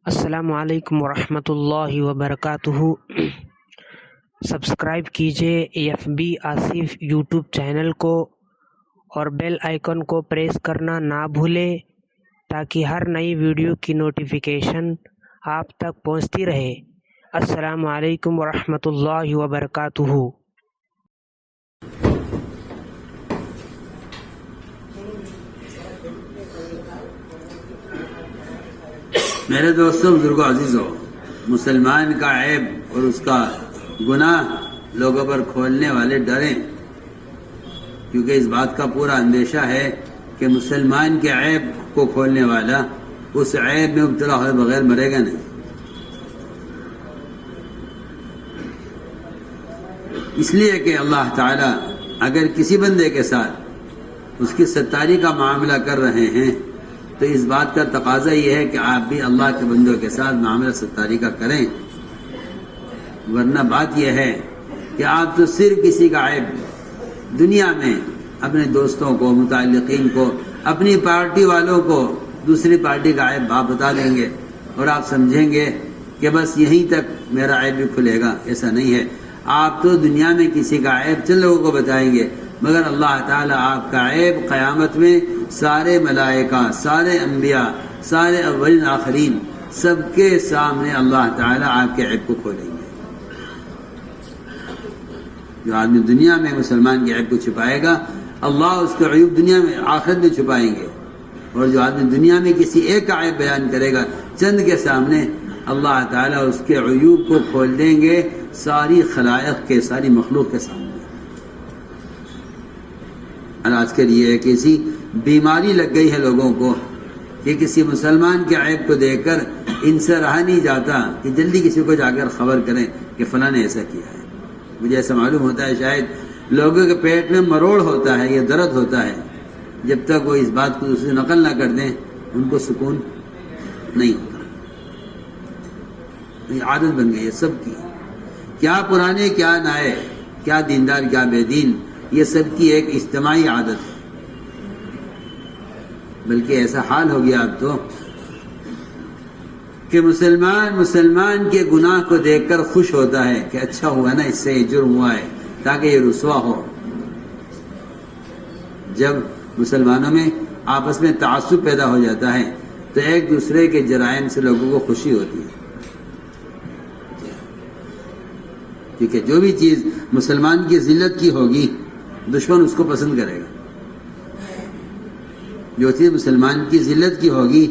السلام علیکم ورحمۃ اللہ وبرکاتہ۔ سبسکرائب کیجیے FB آصف یوٹیوب چینل کو اور بیل آئیکن کو پریس کرنا نہ بھولیں تاکہ ہر نئی ویڈیو کی نوٹیفیکیشن آپ تک پہنچتی رہے۔ السلام علیکم ورحمۃ اللہ وبرکاتہ۔ میرے دوستوں، بزرگوں، عزیزوں، مسلمان کا عیب اور اس کا گناہ لوگوں پر کھولنے والے ڈریں، کیونکہ اس بات کا پورا اندیشہ ہے کہ مسلمان کے عیب کو کھولنے والا اس عیب میں مبتلا ہوئے بغیر مرے گا نہیں۔ اس لیے کہ اللہ تعالی اگر کسی بندے کے ساتھ اس کی ستاری کا معاملہ کر رہے ہیں تو اس بات کا تقاضا یہ ہے کہ آپ بھی اللہ کے بندوں کے ساتھ معاملہ ستاری کا کریں، ورنہ بات یہ ہے کہ آپ تو صرف کسی کا عیب دنیا میں اپنے دوستوں کو، متعلقین کو، اپنی پارٹی والوں کو دوسری پارٹی کا عیب آپ بتا دیں گے اور آپ سمجھیں گے کہ بس یہیں تک میرا عیب بھی کھلے گا۔ ایسا نہیں ہے، آپ تو دنیا میں کسی کا عیب چند لوگوں کو بتائیں گے، مگر اللہ تعالیٰ آپ کا عیب قیامت میں سارے ملائکہ، سارے انبیاء، سارے اولین آخرین سب کے سامنے اللہ تعالیٰ آپ کے عیب کو کھولیں گے۔ جو آدمی دنیا میں مسلمان کے عیب کو چھپائے گا، اللہ اس کے عیوب دنیا میں آخرت میں چھپائیں گے، اور جو آدمی دنیا میں کسی ایک کا عیب بیان کرے گا چند کے سامنے، اللہ تعالیٰ اس کے عیوب کو کھول دیں گے ساری خلائق کے، ساری مخلوق کے سامنے۔ اور آج کل یہ ایک ایسی بیماری لگ گئی ہے لوگوں کو کہ کسی مسلمان کے عیب کو دیکھ کر ان سے رہا نہیں جاتا کہ جلدی کسی کو جا کر خبر کریں کہ فلاں نے ایسا کیا ہے۔ مجھے ایسا معلوم ہوتا ہے شاید لوگوں کے پیٹ میں مروڑ ہوتا ہے یا درد ہوتا ہے، جب تک وہ اس بات کو دوسرے نقل نہ کر دیں ان کو سکون نہیں ہوتا۔ یہ عادت بن گئی ہے سب کی، کیا پرانے کیا نئے، کیا دیندار کیا بے دین، یہ سب کی ایک اجتماعی عادت ہے۔ بلکہ ایسا حال ہو گیا اب تو کہ مسلمان کے گناہ کو دیکھ کر خوش ہوتا ہے کہ اچھا ہوا نا، اس سے یہ جرم ہوا ہے تاکہ یہ رسوا ہو۔ جب مسلمانوں میں آپس میں تعصب پیدا ہو جاتا ہے تو ایک دوسرے کے جرائم سے لوگوں کو خوشی ہوتی ہے، کیونکہ جو بھی چیز مسلمان کی ذلت کی ہوگی دشمن اس کو پسند کرے گا۔ جو چیز مسلمان کی ذلت کی ہوگی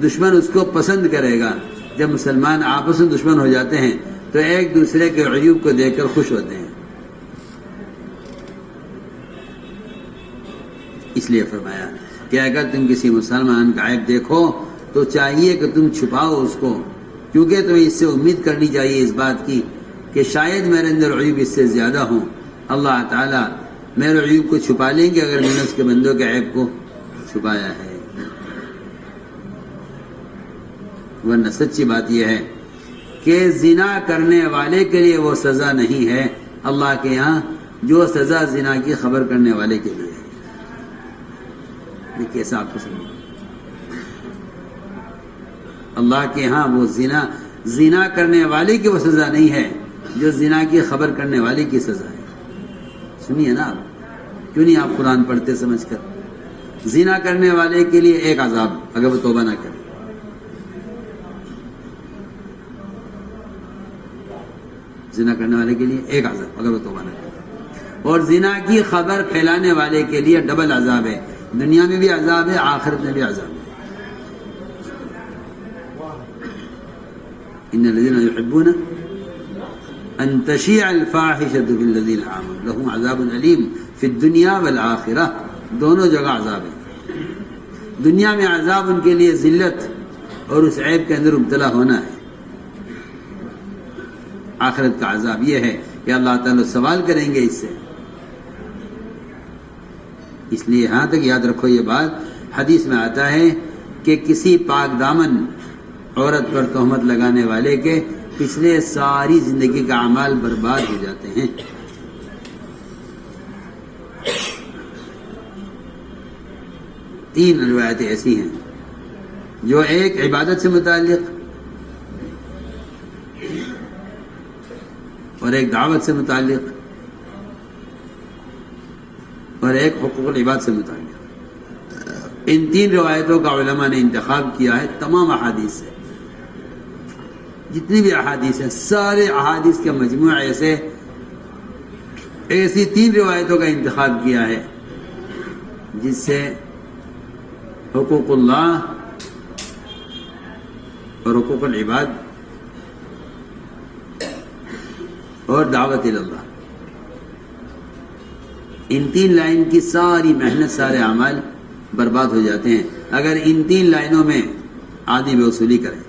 دشمن اس کو پسند کرے گا۔ جب مسلمان آپس میں دشمن ہو جاتے ہیں تو ایک دوسرے کے عیوب کو دیکھ کر خوش ہوتے ہیں۔ اس لیے فرمایا کہ اگر تم کسی مسلمان کا عیب دیکھو تو چاہیے کہ تم چھپاؤ اس کو، کیونکہ تمہیں اس سے امید کرنی چاہیے اس بات کی کہ شاید میرے اندر عیوب اس سے زیادہ ہوں، اللہ تعالیٰ میرے عیوب کو چھپا لیں گے اگر میں نے اس کے بندوں کے عیب کو چھپایا ہے۔ ورنہ سچی بات یہ ہے کہ زنا کرنے والے کے لیے وہ سزا نہیں ہے اللہ کے ہاں جو سزا زنا کی خبر کرنے والے کے لیے ہے۔ یہ کیسا آپ کو سمجھ؟ اللہ کے ہاں وہ زنا کرنے والے کی وہ سزا نہیں ہے جو زنا کی خبر کرنے والے کی سزا ہے۔ سنیے نا آپ، کیوں نہیں آپ قرآن پڑھتے سمجھ کر؟ زنا کرنے والے کے لیے ایک عذاب اگر وہ توبہ نہ کرے، زنا کرنے والے کے لیے ایک عذاب اگر وہ توبہ نہ کرے، اور زنا کی خبر پھیلانے والے کے لیے ڈبل عذاب ہے، دنیا میں بھی عذاب ہے، آخرت میں بھی عذاب ہے۔ ان الذين يحبون ان تشيع الفاحشة في الذين آمنوا لهم عذاب أليم في الدنيا والآخرة، دونوں جگہ عذاب ہے۔ دنیا میں عذاب ان کے لیے ذلت اور اس عیب کے اندر مبتلا ہونا ہے، آخرت کا عذاب یہ ہے کہ اللہ تعالیٰ سوال کریں گے اس سے۔ اس لیے یہاں تک یاد رکھو یہ بات، حدیث میں آتا ہے کہ کسی پاک دامن عورت پر تہمت لگانے والے کے پچھلے ساری زندگی کا اعمال برباد ہو جاتے ہیں۔ تین روایتیں ایسی ہیں جو ایک عبادت سے متعلق، اور ایک دعوت سے متعلق اور ایک حقوق العباد سے متعلق. ان 3 روایتوں کا علماء نے انتخاب کیا ہے تمام احادیث سے. جتنی بھی احادیث ہیں سارے احادیث کے مجموعے سے ایسی 3 روایتوں کا انتخاب کیا ہے جس سے حقوق اللہ اور حقوق العباد اور دعوت اللہ، ان 3 لائن کی ساری محنت، سارے اعمال برباد ہو جاتے ہیں اگر ان 3 لائنوں میں آدمی بے وصولی کرے.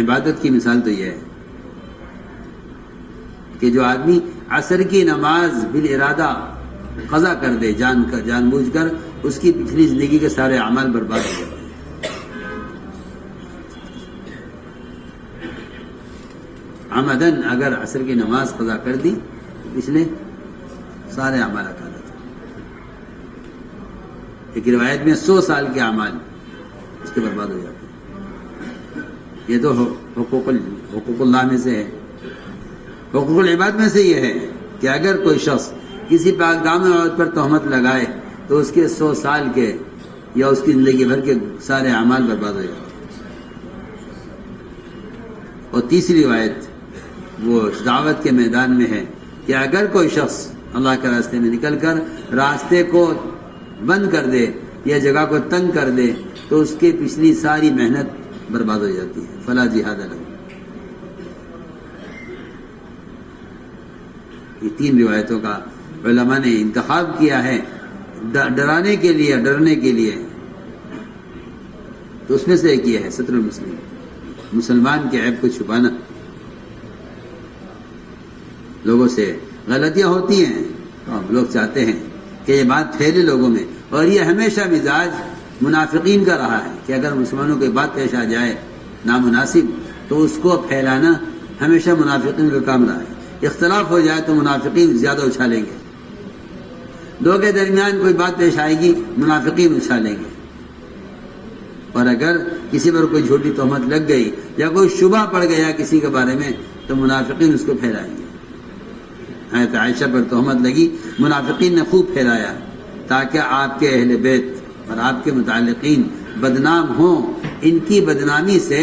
عبادت کی مثال تو یہ ہے کہ جو آدمی عصر کی نماز بالارادہ قضا کر دے، جان بوجھ کر، اس کی پچھلی زندگی کے سارے اعمال برباد ہو جاتے ہیں. عمدن اگر عصر کی نماز قضا کر دی تو پچھلے سارے اعمال اٹھا دیتے. ایک روایت میں 100 سال کے اعمال اس کے برباد ہو جاتے ہیں. یہ تو حقوق اللہ میں سے ہے. حقوق العباد میں سے یہ ہے کہ اگر کوئی شخص کسی پاک دامن عورت پر تہمت لگائے تو اس کے 100 سال کے یا اس کی زندگی بھر کے سارے اعمال برباد ہو جاتے ہیں. اور تیسری روایت وہ دعوت کے میدان میں ہے کہ اگر کوئی شخص اللہ کے راستے میں نکل کر راستے کو بند کر دے یا جگہ کو تنگ کر دے تو اس کے پچھلی ساری محنت برباد ہو جاتی ہے. فلا جہاد لہ. یہ 3 روایتوں کا علماء نے انتخاب کیا ہے ڈرانے کے لیے، ڈرنے کے لیے. تو اس میں سے ایک یہ ہے ستر المسلم، مسلمان کے عیب کو چھپانا. لوگوں سے غلطیاں ہوتی ہیں تو ہم لوگ چاہتے ہیں کہ یہ بات پھیلے لوگوں میں، اور یہ ہمیشہ مزاج منافقین کا رہا ہے کہ اگر مسلمانوں کی بات پیش آ جائے نامناسب تو اس کو پھیلانا ہمیشہ منافقین کا کام رہا ہے. اختلاف ہو جائے تو منافقین زیادہ اچھالیں گے. 2 کے درمیان کوئی بات پیش آئے گی منافقین اچھالیں گے. اور اگر کسی پر کوئی جھوٹی تہمت لگ گئی یا کوئی شبہ پڑ گیا کسی کے بارے میں تو منافقین اس کو پھیلائیں گے. حضرت عائشہ پر تہمت لگی، منافقین نے خوب پھیلایا تاکہ آپ کے اہل بیت اور آپ کے متعلقین بدنام ہوں. ان کی بدنامی سے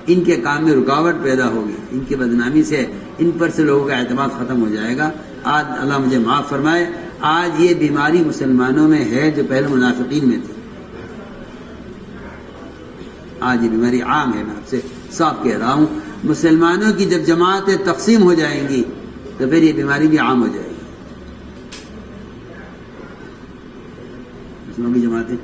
ان کے کام میں رکاوٹ پیدا ہوگی، ان کی بدنامی سے ان پر سے لوگوں کا اعتماد ختم ہو جائے گا. آج اللہ مجھے معاف فرمائے، آج یہ بیماری مسلمانوں میں ہے جو پہلے منافقین میں تھی. آج یہ بیماری عام ہے. میں آپ سے صاف کہہ رہا ہوں، مسلمانوں کی جب جماعتیں تقسیم ہو جائیں گی تو پھر یہ بیماری بھی عام ہو جائے گی. مسلمانوں کی جماعتیں،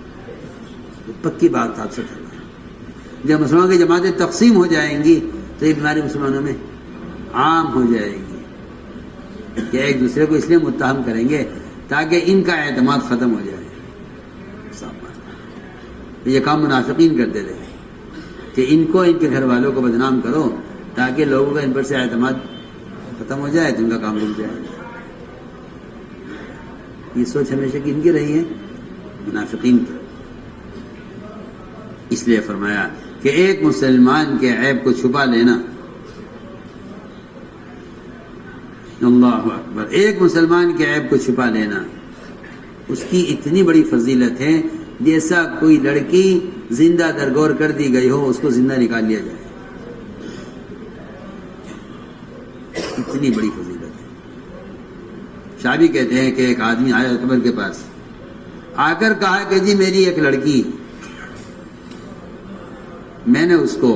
پکی بات آپ سے کر رہا ہوں، جب مسلمانوں کی جماعتیں تقسیم ہو جائیں گی تو یہ بیماری مسلمانوں میں عام ہو جائے گی کہ ایک دوسرے کو اس لیے متہم کریں گے تاکہ ان کا اعتماد ختم ہو جائے. یہ کام منافقین کرتے رہے کہ ان کو، ان کے گھر والوں کو بدنام کرو تاکہ لوگوں کا ان پر سے اعتماد ختم ہو جائے تو ان کا کام رک جائے. یہ سوچ ہمیشہ کی ان کی رہی ہے، منافقین کی. اس لیے فرمایا کہ ایک مسلمان کے عیب کو چھپا لینا، اللہ اکبر، ایک مسلمان کے عیب کو چھپا لینا اس کی اتنی بڑی فضیلت ہے جیسا کوئی لڑکی زندہ درگور کر دی گئی ہو، اس کو زندہ نکال لیا جائے. اتنی بڑی فضیلت ہے. شابی کہتے ہیں کہ ایک آدمی آیا قبر کے پاس، آ کر کہا کہ جی میری ایک لڑکی، میں نے اس کو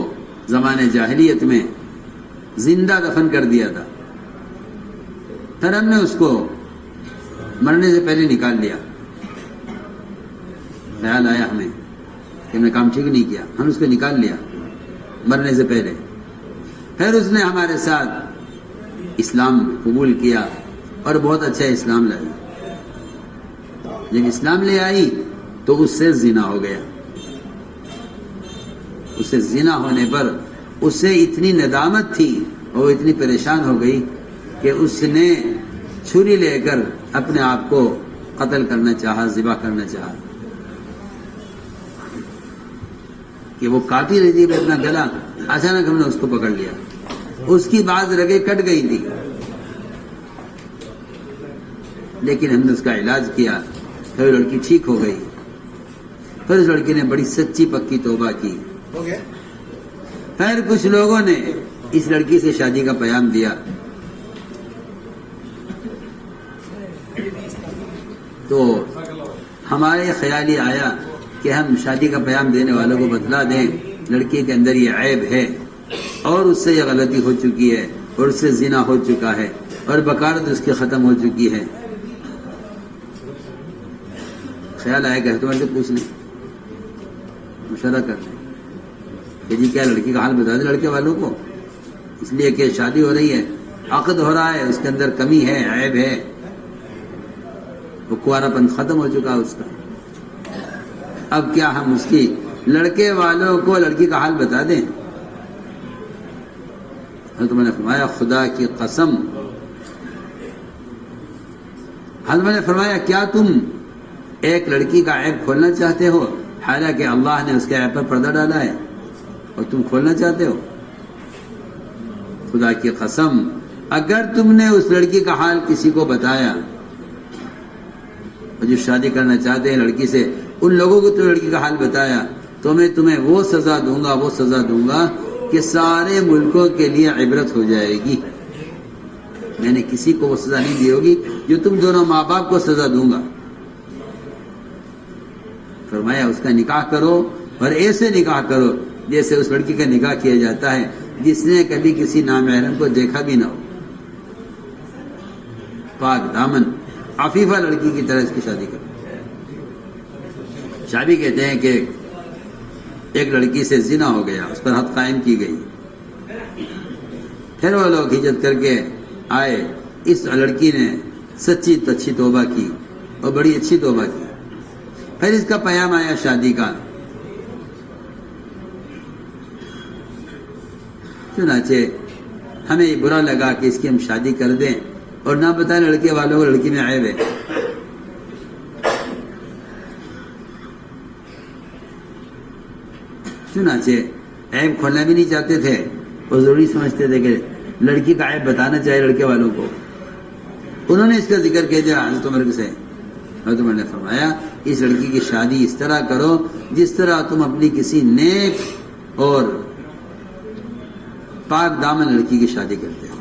زمانے جاہلیت میں زندہ دفن کر دیا تھا، پھر ہم نے اس کو مرنے سے پہلے نکال لیا. خیال آیا ہمیں کہ ہم نے کام ٹھیک نہیں کیا، ہم اس کو نکال لیا مرنے سے پہلے. پھر اس نے ہمارے ساتھ اسلام قبول کیا اور بہت اچھا اسلام لائی. جب اسلام لے آئی تو اس سے زنا ہو گیا. اس سے زنا ہونے پر اس سے اتنی ندامت تھی اور اتنی پریشان ہو گئی کہ اس نے چھری لے کر اپنے آپ کو قتل کرنا چاہا، ذبح کرنا چاہا. کہ وہ کاٹی رہی تھی اپنا گلا، اچانک ہم نے اس کو پکڑ لیا. اس کی بعض رگیں کٹ گئی تھی، لیکن ہم نے اس کا علاج کیا، پھر لڑکی ٹھیک ہو گئی۔ پھر اس لڑکی نے بڑی سچی پکی توبہ کی۔ پھر کچھ لوگوں نے اس لڑکی سے شادی کا پیام دیا، تو ہمارے خیال یہ آیا کہ ہم شادی کا پیام دینے والوں کو بتلا دیں لڑکی کے اندر یہ عیب ہے اور اس سے یہ غلطی ہو چکی ہے اور اس سے زنا ہو چکا ہے اور بکارت اس کی ختم ہو چکی ہے۔ خیال آیا کہ تمہارے سے پوچھ لیں، مشورہ کر لیں کہ جی کیا لڑکی کا حال بتا دیں لڑکے والوں کو، اس لیے کہ شادی ہو رہی ہے، عقد ہو رہا ہے، اس کے اندر کمی ہے، عیب ہے، وہ کنوارا پن ختم ہو چکا اس کا۔ اب کیا ہم اس کی لڑکے والوں کو لڑکی کا حال بتا دیں؟ حضرت نے فرمایا خدا کی قسم، حضرت نے فرمایا کیا تم ایک لڑکی کا عیب کھولنا چاہتے ہو حالانکہ اللہ نے اس کے عیب پر پردہ ڈالا ہے اور تم کھولنا چاہتے ہو؟ خدا کی قسم اگر تم نے اس لڑکی کا حال کسی کو بتایا اور جو شادی کرنا چاہتے ہیں لڑکی سے ان لوگوں کو تو لڑکی کا حال بتایا تو میں تمہیں وہ سزا دوں گا کہ سارے ملکوں کے لیے عبرت ہو جائے گی۔ میں نے کسی کو وہ سزا نہیں دی ہوگی جو تم دونوں ماں باپ کو سزا دوں گا۔ فرمایا اس کا نکاح کرو اور ایسے نکاح کرو جیسے اس لڑکی کا نکاح کیا جاتا ہے جس نے کبھی کسی نامحرم کو دیکھا بھی نہ ہو، پاک دامن عفیفہ لڑکی کی طرح اس کی شادی کرو۔ شادی کہتے ہیں کہ ایک لڑکی سے زنا ہو گیا، اس پر حد قائم کی گئی، پھر وہ لوگ ہجرت کر کے آئے، اس لڑکی نے سچی اچھی توبہ کی اور بڑی اچھی توبہ کی، پھر اس کا پیام آیا شادی کا، چنانچہ ہمیں یہ برا لگا کہ اس کی ہم شادی کر دیں اور نہ بتائیں لڑکے والوں کو لڑکی میں عیب ہے۔ چنانچہ عیب کھولنا بھی نہیں چاہتے تھے اور ضروری سمجھتے تھے کہ لڑکی کا عیب بتانا چاہیے لڑکے والوں کو۔ انہوں نے اس کا ذکر کیا دیا حضرت عمر سے، حضرت عمر نے فرمایا اس لڑکی کی شادی اس طرح کرو جس طرح تم اپنی کسی نیک اور پاک دامن لڑکی کی شادی کرتے ہیں۔